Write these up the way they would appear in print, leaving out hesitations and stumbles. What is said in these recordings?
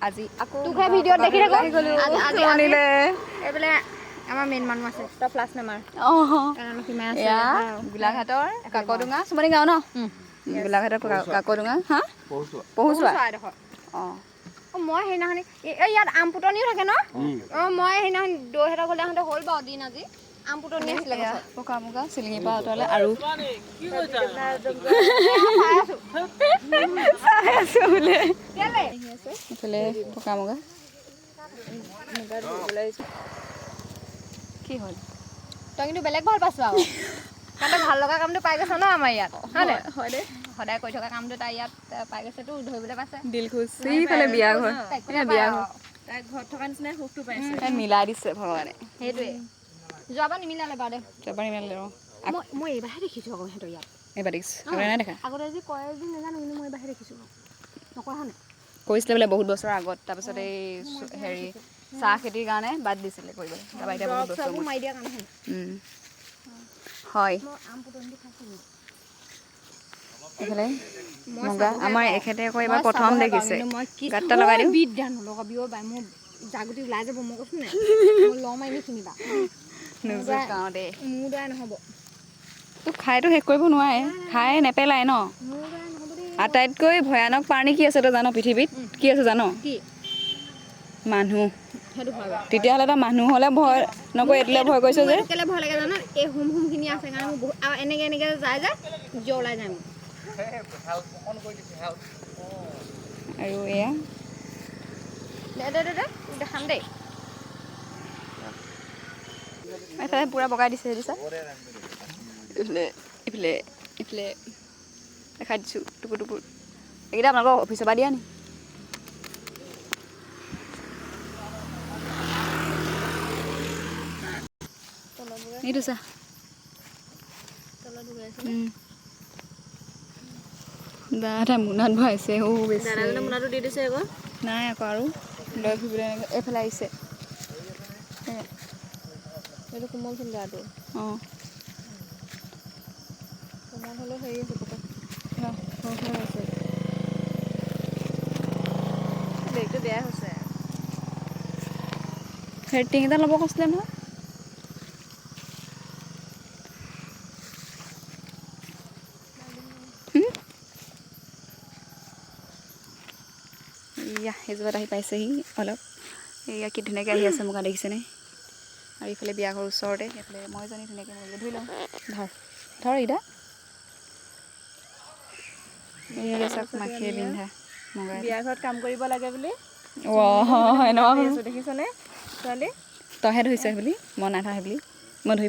আজি আকৌ তোকে ভিডিঅ'ত দেখি থাকো আজি আনিলে এইবোলে আমাৰ মেইন মানুহ আছে তই ফ্লাছ নামাৰ এয়া গোলাঘাটৰ কাকডোঙা চুমনি গাঁও ন গোলাঘাটৰ কাকডোঙা হা পহুচোৱা অঁ মই সেইদিনাখনি ইয়াত আম পুটনিও থাকে ন মই সেইদিনাখন দৈহঁতৰ ঘৰলৈ আহোঁতে হ'ল বাৰু দিন আজি আম পুটনি আছিলে পকা মুগা চিলিঙিৰ পৰা আঁতৰালে আৰু চাই আছো বোলে এইফালে পকা মুগা কি হ'ল তই কিন্তু বেলেগ ভাল পাইছ আৰু কাৰণ ভাল লগা কামটো পাই গৈছ ন আমাৰ ইয়াত হয় দে সদায় কৰি থকা কামটো তাই ইয়াত পাই গৈছেতো ধৰিবলৈ পাইছে দিল খুচ সিফালে বিয়া ঘৰ বিয়া ঘৰ তাই ঘৰত থকা নিচিনাই সুখটো পাইছে তাই মিলাই দিছে ভগৱানে সেইটোৱে যোৱাবাৰ নিমিলালে বাৰু দে যোৱাবাৰ নিমিলালে মই এইবাৰহে দেখিছোঁ আকৌ সিহঁতৰ ইয়াত এইবাৰ দেখিছোঁ আগতে নাই দেখা আগতে যি কয় যি নাজানো কিন্তু মই এইবাৰহে দেখিছোঁ নকৰা হয় নাই কৰিছিলে বোলে বহুত বছৰ আগত তাৰপিছত এই হেৰি চাহ খেতিৰ কাৰণে বাদ দিছিলে কৰিবলৈ তাৰপৰা এতিয়া বহুত বছৰ মাৰি দিয়া কাৰণে হয় মই আম পুটনিটো খাইছিলোঁ এইফালে মুগা আমাৰ এখেতে আকৌ এইবাৰ প্ৰথম দেখিছে গাতটা লগাই দিওঁ বিদ্যা নলগাবি অ' বাই মোৰ জাগুটি ওলাই যাব মই কৈছোঁ নাই মই ল মাৰি নিচিনিবা নোজোকাও দেই মোৰ দ্বাৰাই নহ'ব তোক খাইতো শেষ কৰিব নোৱাৰে খাই নেপেলাই ন মোৰ দ্বাৰাই নহ'ব দেই আটাইতকৈ ভয়ানক প্ৰাণী কি আছে তই জান পৃথিৱীত কি আছে জান কি মানুহ সেইটো হয় বাৰু তেতিয়াহ'লে তই মানুহ হ'লে ভয় নকৰি এইটোলৈ ভয় কৰিছ যে কেলৈ ভয় লাগে জানো এই হুমখিনি আছে কাৰণে মোৰ বহুত আৰু এনেকৈ যায় যে জ্বৰ ওলাই যায় মোৰ আৰু এয়া দে দেখাম দেই এইফালে পূৰা বগাই দিছে সেইটো চা এইফালে এইফালে এইফালে দেখাই দিছোঁ টুকুৰ টুকুৰ এইকেইটা আপোনালোকৰ অফিচৰ পৰা দিয়া নি এইটো চা দাদা মোনাত ভৰাইছে বেছি মোনাটো দি দিছে আকৌ নাই আকৌ আৰু লৈ ফুৰিবলৈ এইফালে আহিছে এইটো কোমল ফিংগাৰটো অঁ কোমল হ'লেও হেৰি আছে পকা আছে বেগটো বেয়া হৈছে হেৰি টিং এটা ল'ব কৈছিলে নহয় এয়া সেইজোপাত আহি পাইছেহি অলপ এয়া কি ধুনীয়াকৈ আহি আছে মুগা দেখিছেনে আৰু ইফালে বিয়া ঘৰৰ ওচৰতে সেইফালে মই জানি ধুনীয়াকৈ মৰিলে ধুই লওঁ ধৰ এইকেইটা এইয়া চাওক মাখিয়ে পিন্ধা মুগা বিয়া ঘৰত কাম কৰিব লাগে বুলি দেখিছনে ছোৱালী তইহে ধৰিছ বুলি মই নাই ধৰা বুলি মই ধৰি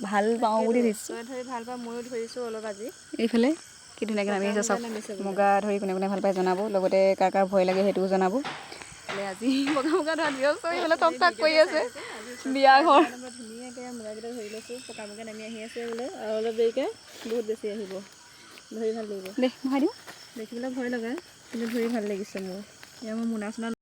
ভাল পাওঁ বুলি ধৰিছোঁ তই ধৰি ভাল পাওঁ ময়ো ধৰিছোঁ অলপ আজি এইফালে কি ধুনীয়াকৈ নামি আহিছে চাওক মুগা ধৰি কোনে কোনে ভাল পায় জনাব লগতে কাৰ কাৰ ভয় লাগে সেইটোও জনাব আজি বগা মুগা ধৰা ব্যস্ত এইফালে টক টাক কৰি আছে বিয়া ঘৰ ধুনীয়াকৈ মুগাকেইটা ধৰি লৈছোঁ পকা মুগা নামি আহি আছে বোলে আৰু অলপ দেৰিকৈ বহুত বেছি আহিব ধৰি ভাল লাগিব দে ভৰাই দিওঁ দেখিবলৈ ভয় লগা কিন্তু ধৰি ভাল লাগিছে মোৰ এয়া মই মোনা চোনা